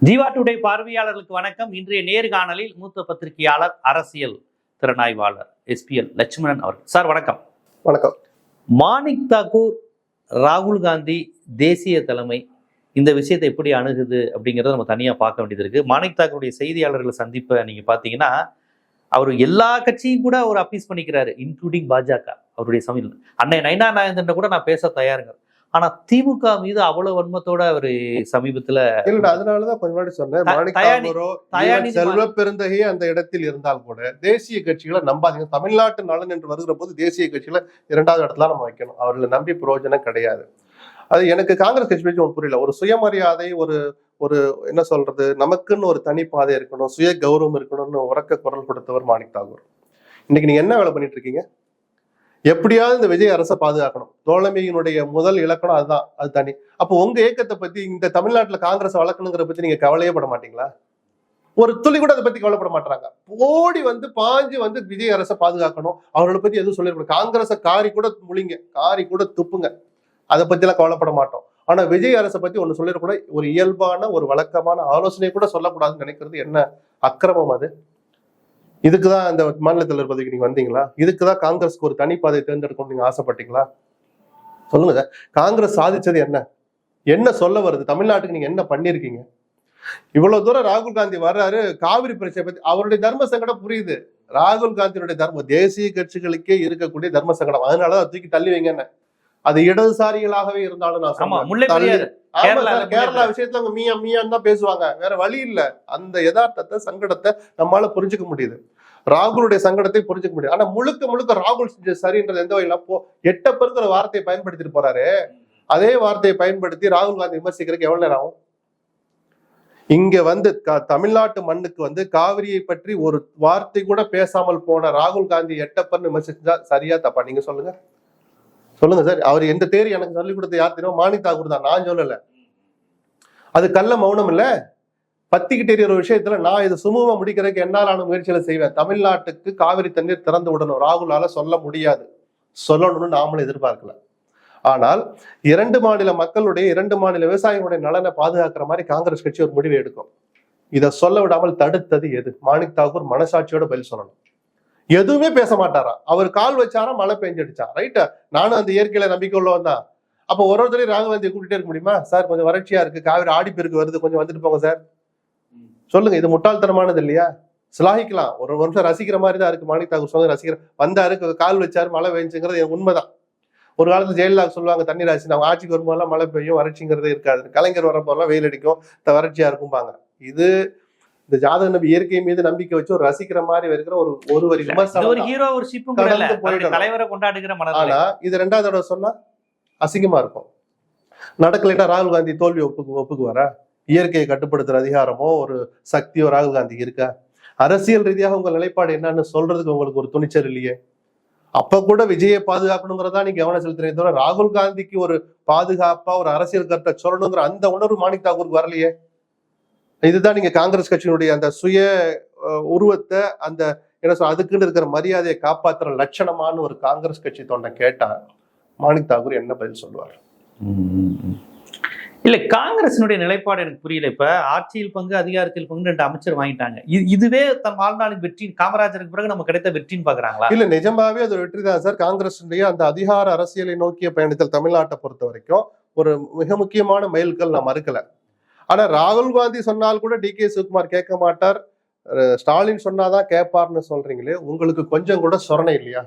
Jeeva today பார்வையாளர்களுக்கு வணக்கம். இன்றைய நேர்காணலில் மூத்த பத்திரிகையாளர், அரசியல் திறனாய்வாளர் SPL லட்சுமணன் அவர்கள். சார் வணக்கம். வணக்கம். மாணிக் தாக்கூர், ராகுல் காந்தி தேசிய தலைமை இந்த விஷயத்தை எப்படி அணுகுது அப்படிங்கிறத நம்ம தனியாக பார்க்க வேண்டியது இருக்கு. மாணிக் தாக்கூருடைய செய்தியாளர்களை சந்திப்பை நீங்க பார்த்தீங்கன்னா, அவர் எல்லா கட்சியும் கூட அவர் அப்பீஸ் பண்ணிக்கிறாரு, இன்க்ளூடிங் பாஜக. அவருடைய சமையல் அன்னை நைனா நாயந்தன் கூட நான் பேச தயாருங்க. ஆனா திமுக மீது அவ்வளவு வன்மத்தோட அவரு சமீபத்துல அதனாலதான் கொஞ்ச முன்னாடி சொன்னேன், மாணிக் தாக்கூரோ செல்வ பெருந்தகை அந்த இடத்தில் இருந்தால் கூட தேசிய கட்சிகளை நம்பாதீங்க. தமிழ்நாட்டு நலன் என்று வருகிற போது தேசிய கட்சிகளை இரண்டாவது இடத்துல நம்ம வைக்கணும். அவர்களை நம்பி பிரயோஜனம் கிடையாது. அது எனக்கு காங்கிரஸ் கட்சி பற்றி ஒன்று புரியல. ஒரு சுயமரியாதை, ஒரு என்ன சொல்றது, நமக்குன்னு ஒரு தனிப்பாதை இருக்கணும், சுய கௌரவம் இருக்கணும்னு உறக்க குரல் கொடுத்தவர் மாணிக் தாக்கூர். இன்னைக்கு நீங்க என்ன வேலை பண்ணிட்டு இருக்கீங்க? எப்படியாவது இந்த விஜய் அரசை பாதுகாக்கணும். தோழமையினுடைய முதல் இலக்கணம் அதுதான், அது தனி. அப்போ உங்க இயக்கத்தை பத்தி, இந்த தமிழ்நாட்டுல காங்கிரஸ் வளர்க்கணுங்கிற பத்தி நீங்க கவலையே பட மாட்டீங்களா? ஒரு துளி கூட அதை பத்தி கவலைப்பட மாட்டாங்க. ஓடி பாஞ்சு விஜய் அரசை பாதுகாக்கணும், அவர்களை பத்தி எதுவும் சொல்லிருக்கணும். காங்கிரஸை காரி கூட முழிங்க, காரி கூட துப்புங்க, அதை பத்தி எல்லாம் கவலைப்பட மாட்டோம். ஆனா விஜய் அரசை பத்தி ஒண்ணு சொல்லிடக்கூட, ஒரு இயல்பான ஒரு வழக்கமான ஆலோசனை கூட சொல்லக்கூடாதுன்னு நினைக்கிறது என்ன அக்கிரமம் அது? இதுக்குதான் இந்த மாநில தலைவர் பதவிக்கு நீங்க வந்தீங்களா? இதுக்குதான் காங்கிரஸ்க்கு ஒரு தனிப்பாதை தேர்ந்தெடுக்கணும் நீங்க ஆசைப்பட்டீங்களா? சொல்லுங்க. காங்கிரஸ் சாதிச்சது என்ன? என்ன சொல்ல வருது? தமிழ்நாட்டுக்கு நீங்க என்ன பண்ணிருக்கீங்க? இவ்வளவு தூரம் ராகுல் காந்தி வர்றாரு, காவிரி பிரச்சனை பத்தி அவருடைய தர்ம சங்கடம் புரியுது. ராகுல் காந்தியுடைய தேசிய கட்சிகளுக்கே இருக்கக்கூடிய தர்ம சங்கடம், அதனாலதான் தூக்கி தள்ளி வைங்க. அது இடதுசாரிகளாகவே இருந்தாலும் நான் கேரளா விஷயத்துல அவங்க மீயா மீயான்னு தான் பேசுவாங்க, வேற வழி இல்ல. அந்த யதார்த்தத்தை, சங்கடத்தை நம்மளால புரிஞ்சுக்க முடியுது. ராகுலுடைய சங்கடத்தை புரிஞ்சுக்க முடியுது. ஆனா முழுக்க முழுக்க ராகுல் சரின்றது எந்த வகையில எட்டப்பருங்கிற வார்த்தையை பயன்படுத்திட்டு போறாரு. அதே வார்த்தையை பயன்படுத்தி ராகுல் காந்தி விமர்சிக்கிறதுக்கு எவ்வளவு நேரம் ஆகும்? இங்க தமிழ்நாட்டு மண்ணுக்கு காவிரியை பற்றி ஒரு வார்த்தை கூட பேசாமல் போன ராகுல் காந்தி எட்டப்பர்னு விமர்சிச்சா சரியா தப்பா? நீங்க சொல்லுங்க சார். அவர் எந்த தேரி எனக்கு சொல்லிக் கொடுத்த யார் தெரியும்? மாணிக் தாக்கூர் தான், நான் சொல்லல. அது கள்ள மௌனம் இல்ல. பத்திக்கிட்டு எறிகிற விஷயத்துல நான் இது சுமூகமா முடிக்கிறதுக்கு என்னாலான முயற்சிகளை செய்வேன். தமிழ்நாட்டுக்கு காவிரி தண்ணீர் திறந்து விடணும், ராகுலால சொல்ல முடியாது, சொல்லணும்னு நாமளும் எதிர்பார்க்கல. ஆனால் 2 மாநில மக்களுடைய, 2 மாநில விவசாயிகளுடைய நலனை பாதுகாக்கிற மாதிரி காங்கிரஸ் கட்சி ஒரு முடிவை எடுக்கும். இதை சொல்ல விடாமல் தடுத்தது எது? மாணிக் தாக்கூர் மனசாட்சியோட பதில் சொல்லணும். எதுவுமே பேச மாட்டாரா? அவர் கால் வச்சாரா, மழை பெஞ்சடிச்சா, ரைட்டா? நானும் அந்த இயற்கையில நம்பிக்கை உள்ளவன் தான். அப்ப ஒருத்தரையும் ராகுல் காந்தியை கூட்டிட்டே இருக்க முடியுமா? சார் கொஞ்சம் வறட்சியா இருக்கு, காவிரி ஆடிப்பெருக்கு வருது, கொஞ்சம் வந்துட்டு போங்க சார். சொல்லுங்க, இது முட்டாள்தனமானது இல்லையா? சிலாகிக்கலாம், ஒரு நிமிஷம் ரசிக்கிற மாதிரி தான் இருக்கு. மாணிக் தாக்கூர் சொல்ல ரசிக்கிற வந்தாரு, கால் வச்சாரு, மழை பெஞ்சுங்கிறது எனக்கு உண்மைதான். ஒரு காலத்துல ஜெயலலிதா சொல்லுவாங்க, தண்ணீர் ஆச்சு, அவங்க ஆட்சிக்கு வரும்போதெல்லாம் மழை பெய்யும், வறட்சிங்கிறதே இருக்காது. கலைஞர் வரப்போலாம் வெயில் அடிக்கும், வறட்சியா இருக்கும்பாங்க. இது இந்த ஜாதக நபி இயற்கை மீது நம்பிக்கை வச்சு ஒரு ரசிக்கிற மாதிரி இருக்கிற ஒரு வரி விமர்சனம். தலைவரை கொண்டாடுகிற மனது. ஆனா இது 2வது தடவை சொன்னா அசிங்கமா இருக்கும். நடக்கலைன்னா ராகுல் காந்தி தோல்வி ஒப்புக்குவாரா? இயற்கையை கட்டுப்படுத்துற அதிகாரமோ ஒரு சக்தியோ ராகுல் காந்திக்கு இருக்கா? அரசியல் ரீதியாக உங்க நிலைப்பாடு என்னன்னு சொல்றதுக்கு உங்களுக்கு ஒரு துணிச்சல் இல்லையே. அப்ப கூட விஜயை பாதுகாக்கணுங்கிறதா நீங்க கவனம் செலுத்துறீங்க தவிர ராகுல் காந்திக்கு ஒரு பாதுகாப்பா ஒரு அரசியல் கருத்தை சொல்லணுங்கிற அந்த உணர்வு மாணிக் தாக்கூருக்கு வரலையே. இதுதான் நீங்க காங்கிரஸ் கட்சியினுடைய அந்த சுய உருவத்தை, அந்த என்ன சொல்ற, அதுக்குன்னு இருக்கிற மரியாதையை காப்பாற்றுற லட்சணமான ஒரு காங்கிரஸ் கட்சி தொண்டை கேட்டா மாணிக் தாக்கூர் என்ன பதில் சொல்லுவார்? இல்ல, காங்கிரசினுடைய நிலைப்பாடு எனக்கு புரியல. இப்ப ஆட்சியில் பங்கு, அதிகாரத்தில் பங்கு 2 அமைச்சர் வாங்கிட்டாங்க. இதுவே தன் வாழ்நாளின் வெற்றி, காமராஜருக்கு பிறகு நம்ம கிடைத்த வெற்றின்னு பாக்குறாங்களா? இல்ல, நிஜமாவே அது வெற்றி தான் சார். காங்கிரஸுடைய அந்த அதிகார அரசியலை நோக்கிய பயணத்தில் தமிழ்நாட்டை பொறுத்த வரைக்கும் ஒரு மிக முக்கியமான மைல்கல் நான் மறுக்கல. ஆனா ராகுல் காந்தி சொன்னால் கூட DK சிவகுமார் கேட்க மாட்டார், ஸ்டாலின் சொன்னாதான் கேட்பார்னு சொல்றீங்களே, உங்களுக்கு கொஞ்சம் கூட சொரணை இல்லையா?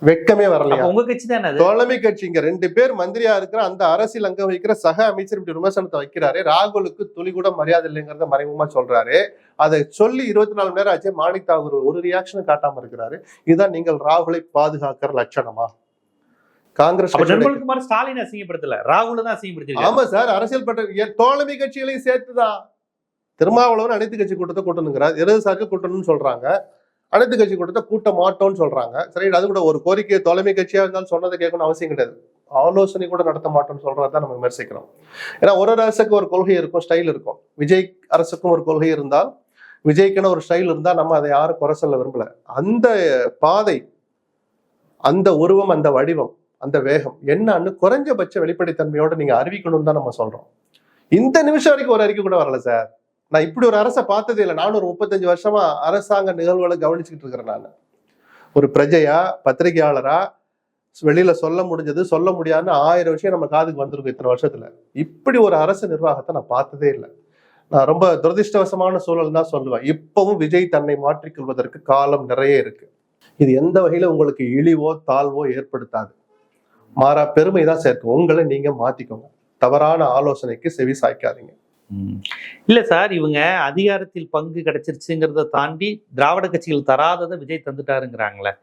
வெட்கமே வரலையா? உங்க கட்சி தானே தோழமை கட்சிங்க 2 பேர் மந்திரியா இருக்கிற அந்த அரசியல் அங்க வைக்கிற சக அமைச்சர் இப்படி விமர்சனத்தை வைக்கிறாரு. ராகுலுக்கு துளி கூட மரியாதை இல்லைங்கிறத மறைமுகமா சொல்றாரு. அதை சொல்லி 24 மணி நேரம் ஆச்சு, மாணிக் தாக்கூர் ஒரு ரியாக்ஷனும் காட்டாம இருக்கிறாரு. இதுதான் நீங்கள் ராகுலை பாதுகாக்கிற லட்சணமா? காங்கிரஸ் ஸ்டாலின் அசிங்கப்படுத்தல, ராகுல தான் அசிங்கப்படுத்திருக்காரு. ஆமா சார், அரசியல் பட்ட தோழமை கட்சிகளையும் சேர்த்துதான். திருமாவளவன் அனைத்து கட்சி கூட்டத்தை கூட்டணுங்கிறார், இடதுசாரிகள் கூட்டணும்னு சொல்றாங்க, அனைத்து கட்சி கூட்டத்தை கூட்ட மாட்டோம்னு சொல்றாங்க. சரி, அது கூட ஒரு கோரிக்கை தோழமை கட்சியா இருந்தாலும் சொன்னதை கேட்கணும் அவசியம் கிடையாது. ஆலோசனை கூட நடத்த மாட்டோம்னு சொல்றதான் நம்ம விமர்சிக்கிறோம். ஏன்னா ஒரு அரசுக்கு ஒரு கொள்கை இருக்கும், ஸ்டைல் இருக்கும். விஜய் அரசுக்கும் ஒரு கொள்கை இருந்தால், விஜய்க்குன்னு ஒரு ஸ்டைல் இருந்தா நம்ம அதை யாரும் குறை சொல்ல விரும்பல. அந்த பாதை, அந்த உருவம், அந்த வடிவம், அந்த வேகம் என்னன்னு குறைஞ்சபட்ச வெளிப்படைத்தன்மையோட நீங்க அறிவிக்கணும்னு தான் நம்ம சொல்றோம். இந்த நிமிஷம் வரைக்கும் ஒரு அறிக்கை கூட வரல சார். நான் இப்படி ஒரு அரசை பார்த்ததே இல்லை. நானும் ஒரு 35 வருஷமா அரசாங்க நிகழ்வுகளை கவனிச்சுக்கிட்டு இருக்கிறேன். நான் ஒரு பிரஜையா, பத்திரிகையாளரா, வெளியில சொல்ல முடிஞ்சது சொல்ல முடியாதுன்னு 1000 விஷயம் நம்ம காதுக்கு வந்திருக்கும் இத்தனை வருஷத்துல. இப்படி ஒரு அரசு நிர்வாகத்தை நான் பார்த்ததே இல்லை. நான் ரொம்ப துரதிருஷ்டவசமான சூழல் தான் சொல்லுவேன். இப்பவும் விஜய் தன்னை மாற்றிக்கொள்வதற்கு காலம் நிறைய இருக்கு. இது எந்த வகையில உங்களுக்கு இழிவோ தாழ்வோ ஏற்படுத்தாது, மாறா பெருமை தான் சேர்க்கும். உங்களை நீங்க மாத்திக்கோங்க. தவறான ஆலோசனைக்கு செவி சாய்க்காதீங்க. இல்ல சார், இவங்க அதிகாரத்தில் பங்கு கிடைச்சிருச்சுங்கிறத தாண்டி திராவிட கட்சிகள் தராததை விஜய் தந்துட்டாருங்கிறாங்களே,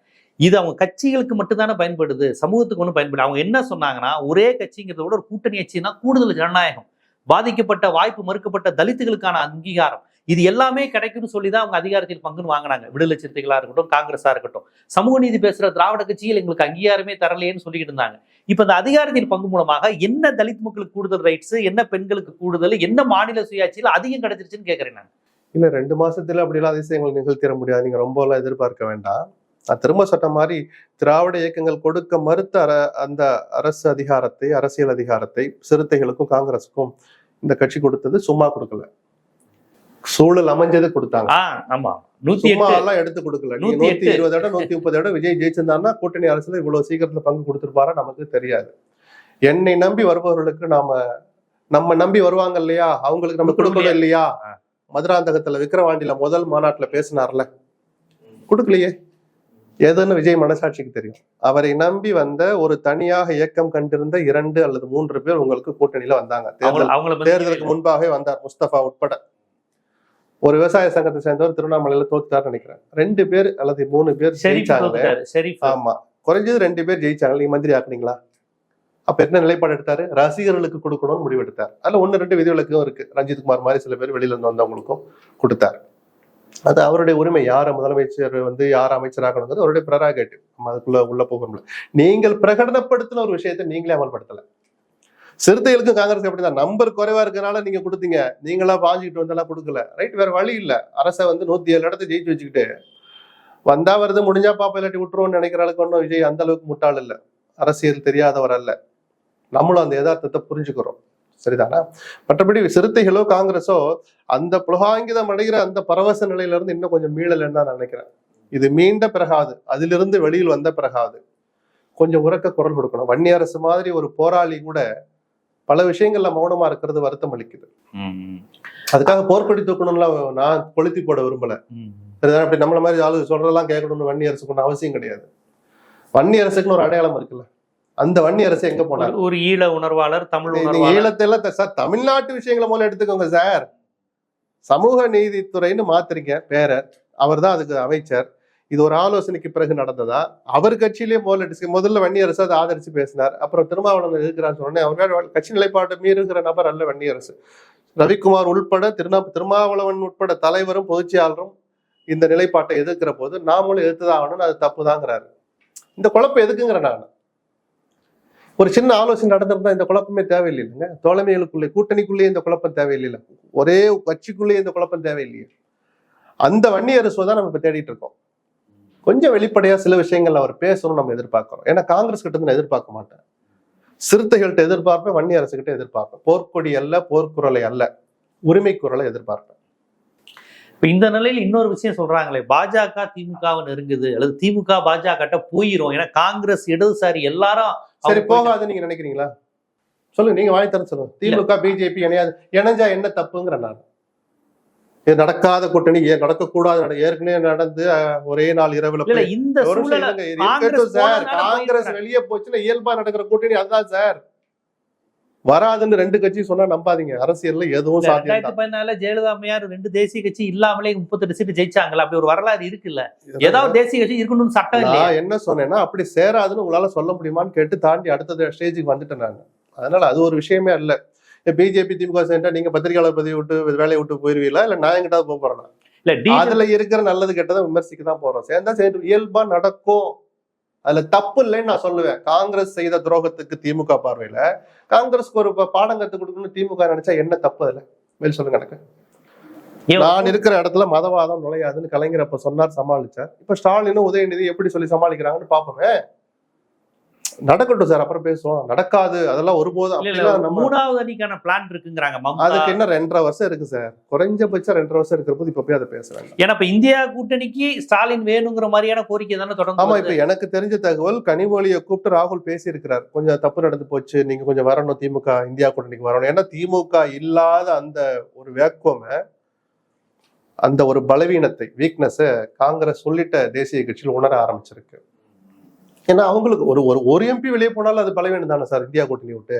இது அவங்க கட்சிகளுக்கு மட்டும்தானே பயன்படுது, சமூகத்துக்கு ஒன்றும் பயன்படுது. அவங்க என்ன சொன்னாங்கன்னா, ஒரே கட்சிங்கிறத விட ஒரு கூட்டணி கட்சினா கூடுதல் ஜனநாயகம், பாதிக்கப்பட்ட வாய்ப்பு மறுக்கப்பட்ட தலித்துகளுக்கான அங்கீகாரம், இது எல்லாமே கிடைக்கும்னு சொல்லிதான் அவங்க அதிகாரத்தில் பங்குன்னு வாங்கினாங்க. விடுதலை சிறுத்தைகளா இருக்கட்டும், காங்கிரஸா இருக்கட்டும். சமூக நீதி பேசுற திராவிட கட்சிகள் எங்களுக்கு அங்கீகாரமே தரலையேன்னு சொல்லிக்கிட்டு இருந்தாங்க. இப்ப இந்த அதிகாரத்தில் பங்கு மூலமாக என்ன தலித் மக்களுக்கு கூடுதல் ரைட்ஸ், என்ன பெண்களுக்கு கூடுதல், என்ன மாநில சுயாட்சியில் அதிகம் கிடைச்சிருச்சுன்னு கேட்கறேன் நான். இல்ல 2 மாசத்துல அப்படிலாம் அதிசயங்கள் நிகழ்த்திட முடியாது. நீங்க ரொம்ப எல்லாம் எதிர்பார்க்க வேண்டாம். நான் திரும்ப சொன்ன மாதிரி திராவிட இயக்கங்கள் கொடுக்க மறுத்த அந்த அரசு அதிகாரத்தை, அரசியல் அதிகாரத்தை சிறுத்தைகளுக்கும் காங்கிரஸுக்கும் இந்த கட்சி கொடுத்தது சும்மா கொடுக்கல. சூழல் அமைஞ்சது கொடுத்தாங்க. சும்மா எல்லாம் எடுத்து கொடுக்கல. 120 இடம் 130 இடம் விஜய் ஜெயிச்சிருந்தாருன்னா கூட்டணி அரசுல இவ்வளவு சீக்கிரத்துல பங்கு கொடுத்திருப்பாரா நமக்கு தெரியாது. என்னை நம்பி வருபவர்களுக்கு நம்ம நம்பி வருவாங்க இல்லையா, அவங்களுக்கு நம்ம கொடுக்கல இல்லையா. மதுராந்தகத்துல விக்கிரவாண்டியில முதல் மாநாட்டுல பேசினார்ல, கொடுக்கலையே. எதுன்னு விஜய் மனசாட்சிக்கு தெரியும். அவரை நம்பி வந்த ஒரு தனியாக இயக்கம் கண்டிருந்த 2 அல்லது 3 பேர் உங்களுக்கு கூட்டணியில வந்தாங்க. தேர்தலுக்கு முன்பாகவே வந்தார், முஸ்தபா உட்பட. ஒரு விவசாய சங்கத்தை சேர்ந்தவர் திருவண்ணாமலையில தோத்துட்டாரு நினைக்கிறேன். 2 பேர் அல்லது 3 பேர் ஜெயிச்சாங்க. ஆமா, குறைஞ்சது 2 பேர் ஜெயிச்சாங்க. நீங்க மந்திரி ஆக்குனீங்களா? அப்ப என்ன நிலைப்பாடு எடுத்தாரு? ரசிகர்களுக்கு கொடுக்கணும்னு முடிவு எடுத்தார். அதுல 1-2 விதிவிலக்கும் இருக்கு. ரஞ்சித் குமார் மாதிரி சில பேர் வெளியில இருந்து வந்தவங்களுக்கும் கொடுத்தாரு. அது அவருடைய உரிமை. யார முதலமைச்சர் யார அமைச்சராகணுங்கிறது அவருடைய ப்ரெரோகேட்டிவ். நம்ம அதுக்குள்ள உள்ள போக. நீங்கள் பிரகடனப்படுத்தின ஒரு விஷயத்தை நீங்களே அமல்படுத்தல. சிறுத்தைகளுக்கும் காங்கிரஸ் அப்படிதான். நம்பர் குறைவா இருக்கனால நீங்க கொடுத்தீங்க, நீங்களா பாஞ்சுக்கிட்டு வந்தெல்லாம் கொடுக்கல. ரைட், வேற வழி இல்ல. அரசை 107 இடத்தை ஜெயிச்சு வச்சுக்கிட்டு வந்தா வருது, முடிஞ்சா பாப்பா இல்லாட்டி விட்டுருவோம்னு நினைக்கிற அளவுக்கு ஒன்றும் விஜய் அந்த அளவுக்கு முட்டாள் இல்ல, அரசியல் தெரியாதவர் அல்ல. நம்மளும் அந்த யதார்த்தத்தை புரிஞ்சுக்கிறோம், சரிதானா? மற்றபடி சிறுத்தைகளோ காங்கிரஸோ அந்த புலகாங்கிதம் அடைகிற அந்த பரவச நிலையில இருந்து இன்னும் கொஞ்சம் மீளலன்னு தான் நினைக்கிறேன். இது மீண்ட பிறகாது, அதிலிருந்து வெளியில் வந்த பிறகாது கொஞ்சம் உரக்க குரல் கொடுக்கணும். வன்னி அரசு மாதிரி ஒரு போராளி கூட பல விஷயங்கள்ல மௌனமா இருக்கிறது வருத்தம் அளிக்குது. அதுக்காக போர்க்கொடி தூக்கணும்லாம் நான் கொளுத்தி போட விரும்பல. அப்படி நம்மள மாதிரி ஆளு சொல்றதெல்லாம் கேட்கணும்னு வன்னி அரசுக்கு அவசியம் கிடையாது. வன்னி அரசுக்குன்னு ஒரு அடையாளம் இருக்குல்ல, அந்த வன்னி அரசு எங்க போனார்? ஒரு ஈழ உணர்வாளர், தமிழ் ஈழத்தை எல்லாம் சார் தமிழ்நாட்டு விஷயங்களை மூலம் எடுத்துக்கோங்க சார். சமூக நீதித்துறைன்னு மாத்திரிக்க பேர, அவர் தான் அதுக்கு அமைச்சர். இது ஒரு ஆலோசனைக்கு பிறகு நடந்ததா? அவர் கட்சியிலேயே முதல்ல வன்னி அரசு அதை ஆதரிச்சு பேசினார். அப்புறம் திருமாவளவன் இருக்கிறார் சொன்னேன். அவர்கள் கட்சி நிலைப்பாட்டை மீறுகிற நபர் அல்ல வன்னி அரசு. ரவிக்குமார் உள்பட திருமாவளவன் உட்பட தலைவரும் பொதுச்செயலாளரும் இந்த நிலைப்பாட்டை எதிர்க்கிற போது நாமளும் எதிர்த்துதான் ஆகணும்னு அது தப்புதாங்கிறாரு. இந்த குழப்பம் எதுக்குங்கிற நான் ஒரு சின்ன ஆலோசனை நடந்திருந்தா இந்த குழப்பமே தேவையில்லைங்க. தோழமைகளுக்குள்ளே கூட்டணிக்குள்ளேயே இந்த குழப்பம் தேவையில்லை, ஒரே கட்சிக்குள்ளேயே இந்த குழப்பம் தேவையில்லையே. அந்த வன்னி அரசு தான் நம்ம இப்ப தேடிட்டு இருக்கோம். கொஞ்சம் வெளிப்படையா சில விஷயங்கள் அவர் பேசணும் நம்ம எதிர்பார்க்கிறோம். ஏன்னா காங்கிரஸ் கிட்ட நான் எதிர்பார்க்க மாட்டேன், சிறுத்தைகள்கிட்ட எதிர்பார்ப்பேன், வன்னி அரசு கிட்ட எதிர்பார்ப்பேன். போர்க்கொடி அல்ல, போர்க்குரலை அல்ல, உரிமை குரலை எதிர்பார்ப்பேன். இப்ப இந்த நிலையில் இன்னொரு விஷயம் சொல்றாங்களே, பாஜக திமுகவை நெருங்குது அல்லது திமுக பாஜக போயிரும். ஏன்னா காங்கிரஸ் இடதுசாரி எல்லாரும் சரி போகாதுன்னு நீங்க நினைக்கிறீங்களா? சொல்லுங்க, நீங்க வாய் தர சொல்லுங்க. திமுக பிஜேபி இணைஞ்சா என்ன தப்புங்கிற நான். இது நடக்காத கூட்டணி, நடக்கக்கூடாது, ஏற்கனவே நடந்து ஒரே நாள் இரவுல காங்கிரஸ் வெளியே போச்சுன்னா இயல்பா நடக்கிற கூட்டணி அதுதான் சார். வராதுன்னு 2 கட்சி சொன்னா நம்பாதீங்க. அரசியல்ல எதுவும் சாத்தியம். 2014 ஜெயலலிதா அம்மையார் 2 தேசிய கட்சி இல்லாமலே 38 சீட்டு ஜெயிச்சாங்களா? அப்படி ஒரு வரலாறு இருக்குல்ல. ஏதாவது தேசிய கட்சி இருக்கணும்னு சட்டம் இல்ல. நான் என்ன சொன்னேன்னா, அப்படி சேராதுன்னு உங்களால சொல்ல முடியுமான்னு கேட்டு தாண்டி அடுத்த ஸ்டேஜுக்கு வந்துட்டேன் நான். அதனால அது ஒரு விஷயமே இல்ல. பிஜேபி திமுக சேர்ந்தா நீங்க பத்திரிகையாளர் பதவி விட்டு வேலையை விட்டு போயிருவீங்களா, இல்ல நான் எங்கிட்டாவது போக போறேன்னா? இல்ல, அதுல இருக்கிற நல்லது கெட்டதை விமர்சிக்க தான் போறோம். சேர்ந்தா சரி இயல்பா நடக்கும், அதுல தப்பு இல்லைன்னு நான் சொல்லுவேன். காங்கிரஸ் செய்த துரோகத்துக்கு திமுக பார்வையில காங்கிரஸ்க்கு ஒரு பாடம் கத்து கொடுக்கணும்னு திமுக நினைச்சா என்ன தப்பு? அதுல மேல் சொல்லுங்க எனக்கு. நான் இருக்கிற இடத்துல மதவாதம் நுழையாதுன்னு கலைஞர் அப்ப சொன்னார், சமாளிச்சார். இப்ப ஸ்டாலினும் உதயநிதி எப்படி சொல்லி சமாளிக்கிறாங்கன்னு பாப்போமே. நடக்கட்டும் சார், அப்புறம் பேசுவோம். நடக்காது அதெல்லாம் ஒருபோதும். மூணாவது அணிக்கான பிளான் இருக்குங்கிறாங்க. அதுக்கு என்ன 2.5 வருஷம் இருக்கு சார், குறைஞ்சபட்சம் 2.5 வருஷம் இருக்கிற போது இப்ப போய் அதை பேசுறாங்க. ஏன்னா இப்ப இந்தியா கூட்டணிக்கு ஸ்டாலின் வேணுங்கிற மாதிரியான கோரிக்கை தானே தொடர்ந்து. ஆமா, இப்ப எனக்கு தெரிஞ்ச தகவல் கனிமொழியை கூப்பிட்டு ராகுல் பேசி இருக்கிறார். கொஞ்சம் தப்பு நடந்து போச்சு, நீங்க கொஞ்சம் வரணும், திமுக இந்தியா கூட்டணிக்கு வரணும். ஏன்னா திமுக இல்லாத அந்த ஒரு வேக்குவமை, அந்த ஒரு பலவீனத்தை, வீக்னஸ் காங்கிரஸ் உள்ளிட்ட தேசிய கட்சியில் உணர ஆரம்பிச்சிருக்கு. ஏன்னா அவங்களுக்கு ஒரு எம்பி வெளியே போனாலும் அது பலவீனம் தானே சார் இந்தியா கூட்டணி விட்டு.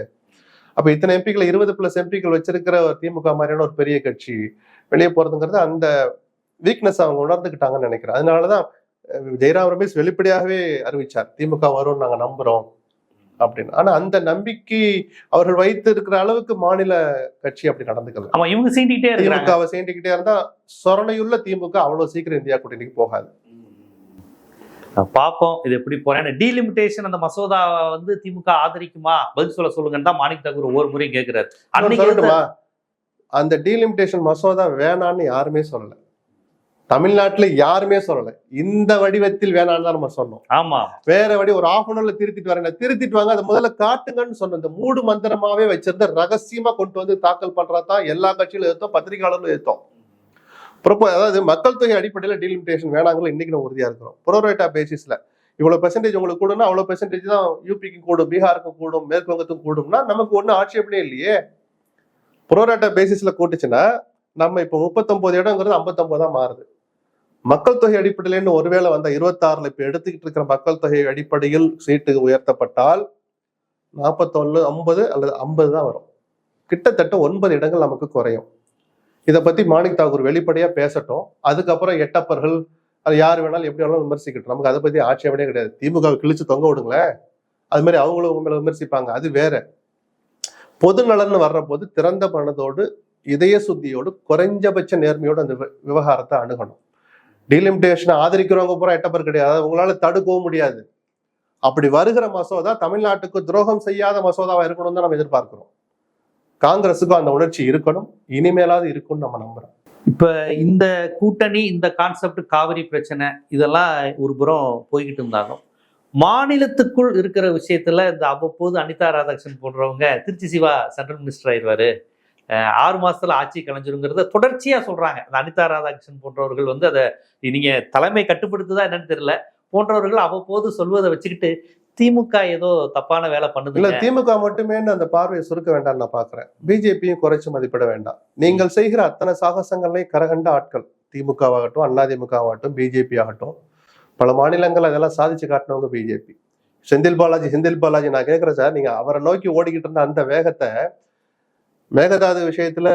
அப்ப இத்தனை எம்பிக்கள் 20+ எம்பிக்கள் வச்சிருக்கிற திமுக மாதிரியான ஒரு பெரிய கட்சி வெளியே போறதுங்கிறது அந்த வீக்னஸ் அவங்க உணர்ந்துக்கிட்டாங்கன்னு நினைக்கிறேன். அதனாலதான் ஜெயராம் ரமேஷ் வெளிப்படையாகவே அறிவிச்சார், திமுக வரும் நாங்க நம்புறோம் அப்படின்னு. ஆனா அந்த நம்பிக்கை அவர்கள் வைத்து இருக்கிற அளவுக்கு மாநில கட்சி அப்படி நடந்துக்கல. இவங்க திமுகவை சீண்டிக்கிட்டே இருந்தா சொரணையுள்ள திமுக அவ்வளவு சீக்கிரம் இந்தியா கூட்டணிக்கு போகாது. பார்ப்போம் இது எப்படி போறேன். டீலிமிட்டேஷன் அந்த மசோதா வந்து திமுக ஆதரிக்குமா, பதில் சொல்லுங்கன்னு தான் மாணிக் தாக்கூர் ஒவ்வொரு முறையும் கேட்கிறாரு. அந்த டீலிமிட்டேஷன் மசோதா வேணான்னு யாருமே சொல்லல, தமிழ்நாட்டுல யாருமே சொல்லல. இந்த வடிவத்தில் வேணான்னு தான் நம்ம சொன்னோம். ஆமா, வேற வடி ஒரு ½ hourல திருத்திட்டு வரேன், திருத்திட்டு வாங்க, அதை முதல்ல காட்டுங்கன்னு சொன்ன. இந்த மூடு மந்திரமாவே வச்சிருந்த ரகசியமா கொண்டு வந்து தாக்கல் பண்றதான் எல்லா கட்சியிலும் ஏற்றோம், பத்திரிகையாளர்களும் ஏற்றோம். அதாவது மக்கள் தொகை அடிப்படையில் டீலிமிட்டேஷன் வேணாங்களோ இன்னைக்கு நம்ம உறுதியா இருக்கிறோம். ப்ரோரேட்டா பேசிஸ்ல இவ்வளவு பெர்சன்டேஜ் உங்களுக்கு கூடும்னா அவ்வளவு பெர்சன்டேஜ் தான் யூபிக்கு கூடும், பீகாருக்கும் கூடும், மேற்கு வங்கத்துக்கும் கூடும்னா நமக்கு ஒன்றும் ஆட்சேபனே இல்லையே. ப்ரோரேட்டா பேசிஸ்ல கூட்டுச்சுன்னா நம்ம இப்போ 39 இடங்கிறது 59 மாறுது. மக்கள் தொகை அடிப்படையில ஒருவேளை வந்த 26ல இப்ப எடுத்துக்கிட்டு இருக்கிற மக்கள் தொகை அடிப்படையில் சீட்டு உயர்த்தப்பட்டால் 41, 50 அல்லது 50 தான் வரும். கிட்டத்தட்ட 9 இடங்கள் நமக்கு குறையும். இதை பத்தி மாணிக் தாக்கூர் வெளிப்படையா பேசட்டும். அதுக்கப்புறம் எட்டப்பர்கள் அது யார் வேணாலும் எப்படி வேணாலும் விமர்சிக்கட்டும், நமக்கு அதை பத்தி ஆட்சேபனே கிடையாது. திமுக கிழிச்சு தொங்க விடுங்களேன், அது மாதிரி அவங்களும் உங்களை விமர்சிப்பாங்க, அது வேற. பொது நலன் வர்ற போது திறந்த மனதோடு இதய சுத்தியோடு குறைஞ்சபட்ச நேர்மையோடு அந்த விவகாரத்தை அணுகணும். டீலிமிட்டேஷனை ஆதரிக்கிறவங்க பூரா எட்டப்பர் கிடையாது, உங்களால தடுக்கவும் முடியாது. அப்படி வருகிற மசோதா தமிழ்நாட்டுக்கு துரோகம் செய்யாத மசோதாவா இருக்கணும் தான் நம்ம எதிர்பார்க்கிறோம். காங்கிரஸுக்கும் அந்த உணர்ச்சி இருக்கணும், இனிமேலாவது இருக்கும்னு நம்ம நம்புறோம். இப்ப இந்த கூட்டணி, இந்த கான்செப்ட், காவிரி பிரச்சனை இதெல்லாம் ஒரு புறம் போய்கிட்டு இருந்தாலும் மாநிலத்துக்குள் இருக்கிற விஷயத்துல இந்த அவ்வப்போது அனிதா ராதாகிருஷ்ணன் போன்றவங்க திருச்சி சிவா சென்ட்ரல் மினிஸ்டர் ஆயிடுவாரு, 6 மாசத்துல ஆட்சி கலைஞ்சிருங்கிறத தொடர்ச்சியா சொல்றாங்க. அந்த அனிதா ராதாகிருஷ்ணன் போன்றவர்கள் வந்து அதை நீங்க தலைமை கட்டுப்படுத்துதா என்னன்னு தெரியல, போன்றவர்கள் அவ்வப்போது சொல்வதை வச்சுக்கிட்டு திமுக ஏதோ தப்பான வேலை பண்ணுது. இல்ல, திமுக மட்டுமே அந்த பார்வையை சுருக்க வேண்டாம் நான் பாக்குறேன். பிஜேபியும் குறைச்சு மதிப்பிட வேண்டாம். நீங்கள் செய்கிற அத்தனை சாகசங்களையும் கரகண்ட ஆட்கள், திமுக ஆகட்டும், அதிமுக ஆகட்டும், பிஜேபி ஆகட்டும், பல மாநிலங்கள் அதெல்லாம் சாதிச்சு காட்டினவங்க பிஜேபி. செந்தில் பாலாஜி நான் கேட்கிறேன் சார், நீங்க அவரை நோக்கி ஓடிக்கிட்டு இருந்த அந்த வேகத்தை மேகதாது விஷயத்துல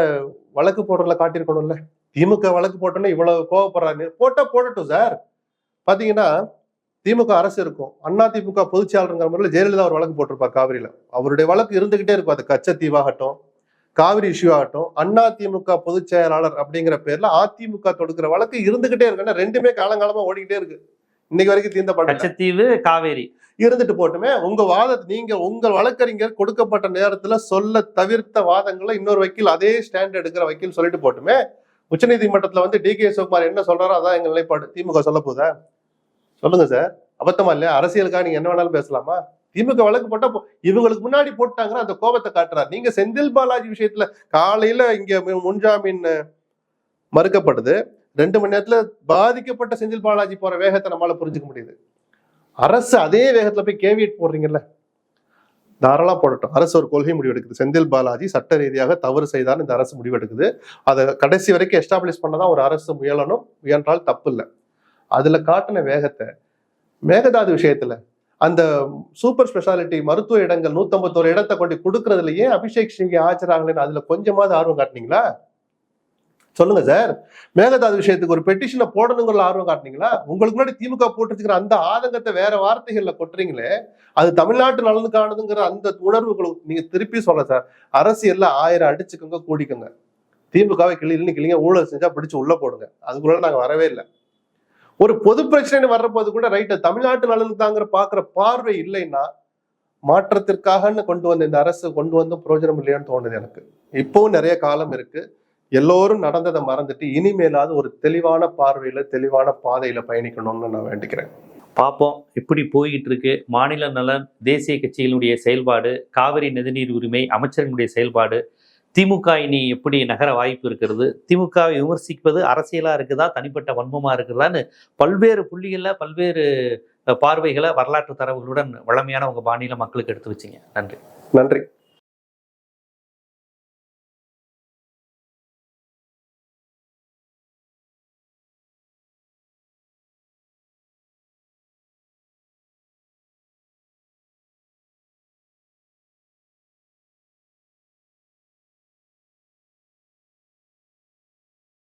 வழக்கு போடுறதுல காட்டியிருக்கணும்ல. திமுக வழக்கு போட்டோன்னா இவ்வளவு கோவப்படுறாரு, போடட்டும் சார். பாத்தீங்கன்னா திமுக அரசு இருக்கும், அதிமுக பொதுச்செயலாளருங்கிற முறையில் ஜெயலலிதா ஒரு வழக்கு போட்டிருப்பார் காவிரியில. அவருடைய வழக்கு இருந்துகிட்டே இருக்கும். அது கச்சத்தீவாகட்டும், காவிரி இஷ்யூ ஆகட்டும், அதிமுக பொதுச் செயலாளர் அப்படிங்கிற பேர்ல அதிமுக தொடுக்கிற வழக்கு இருந்துகிட்டே இருக்கு. ரெண்டுமே காலங்காலமா ஓடிக்கிட்டே இருக்கு, இன்னைக்கு வரைக்கும் தீர்ந்தப்பட்ட. கச்சத்தீவு, காவேரி இருந்துட்டு போட்டுமே, உங்க வாதத்தை நீங்க உங்கள் வழக்கறிஞர் கொடுக்கப்பட்ட நேரத்துல சொல்ல தவிர்த்த வாதங்களை இன்னொரு வக்கீல் அதே ஸ்டாண்ட் எடுக்கிற வக்கீல் சொல்லிட்டு போட்டுமே. உச்சநீதிமன்றத்துல வந்து DK சிவகுமார் என்ன சொல்றாரோ அதான் எங்க நிலைப்பாடு. திமுக சொல்ல போதா? சொல்லுங்க சார், அபத்தமா இல்லையா? அரசியலுக்காக நீங்க என்ன வேணாலும் பேசலாமா? திமுக வழக்கு போட்டா இவங்களுக்கு முன்னாடி போட்டாங்கன்னா அந்த கோபத்தை காட்டுறாரு. நீங்க செந்தில் பாலாஜி விஷயத்துல காலையில இங்க முன்ஜாமீன் மறுக்கப்படுது, 2 மணி நேரத்துல பாதிக்கப்பட்ட செந்தில் பாலாஜி போற வேகத்தை நம்மளால புரிஞ்சுக்க முடியுது. அரசு அதே வேகத்துல போய் கேவியட் போடுறீங்கல்ல, தாராளமா போடட்டும். அரசு ஒரு கொள்கை முடிவெடுக்குது, செந்தில் பாலாஜி சட்ட ரீதியாக தவறு செய்தான்னு இந்த அரசு முடிவெடுக்குது. அதை கடைசி வரைக்கும் எஸ்டாப்ளிஷ் பண்ணதான் ஒரு அரசு முயன்றால் தப்பு இல்லை. அதுல காட்டின வேகத்தை மேகதாது விஷயத்துல அந்த சூப்பர் ஸ்பெஷாலிட்டி மருத்துவ இடங்கள் 151 இடத்தை கொண்டு கொடுக்கறதுலயே அபிஷேக் சிங்கி ஆஜராகலன்னு அதுல கொஞ்சமாவது ஆர்வம் காட்டினீங்களா? சொல்லுங்க சார். மேகதாது விஷயத்துக்கு ஒரு பெட்டிஷனை போடணுங்கிற ஆர்வம் காட்டினீங்களா? உங்களுக்கு முன்னாடி திமுக போட்டுருக்கிற அந்த ஆதங்கத்தை வேற வார்த்தைகள்ல கொட்டுறீங்களே, அது தமிழ்நாட்டு நலனுக்கானதுங்கிற அந்த உணர்வுகளுக்கு நீங்க திருப்பி சொல்ல சார். அரசியல்ல 1000 அடிச்சுக்கோங்க, கூடிக்கோங்க. திமுகவை கிளிங்க ஊழல் செஞ்சா பிடிச்சு உள்ள போடுங்க, அதுக்குள்ள நாங்க வரவே இல்லை. ஒரு பொது பிரச்சனை வர்றபோது கூட ரைட், தமிழ்நாட்டு நலனுக்கு தாங்கிற பாக்குற பார்வை இல்லைன்னா மாற்றத்திற்காக கொண்டு வந்த இந்த அரசு கொண்டு வந்து பிரயோஜனம் இல்லையான்னு தோணுது எனக்கு. இப்பவும் நிறைய காலம் இருக்கு. எல்லோரும் நடந்ததை மறந்துட்டு இனிமேலாவது ஒரு தெளிவான பார்வையில, தெளிவான பாதையில பயணிக்கணும்னு நான் வேண்டிக்கிறேன். பார்ப்போம் எப்படி போய்கிட்டு இருக்கு. மாநில நலன், தேசிய கட்சிகளுடைய செயல்பாடு, காவிரி நதிநீர் உரிமை அமைச்சர்களுடைய செயல்பாடு, திமுக இனி எப்படி நகர வாய்ப்பு இருக்கிறது, திமுகவை விமர்சிப்பது அரசியலா இருக்குதா, தனிப்பட்ட வன்மமா இருக்குதான்னு பல்வேறு புள்ளிகள்ல பல்வேறு பார்வைகளை வரலாற்று தரவுகளுடன் வளமையான உங்க பாணியில மக்களுக்கு எடுத்து வச்சிங்க. நன்றி. நன்றி.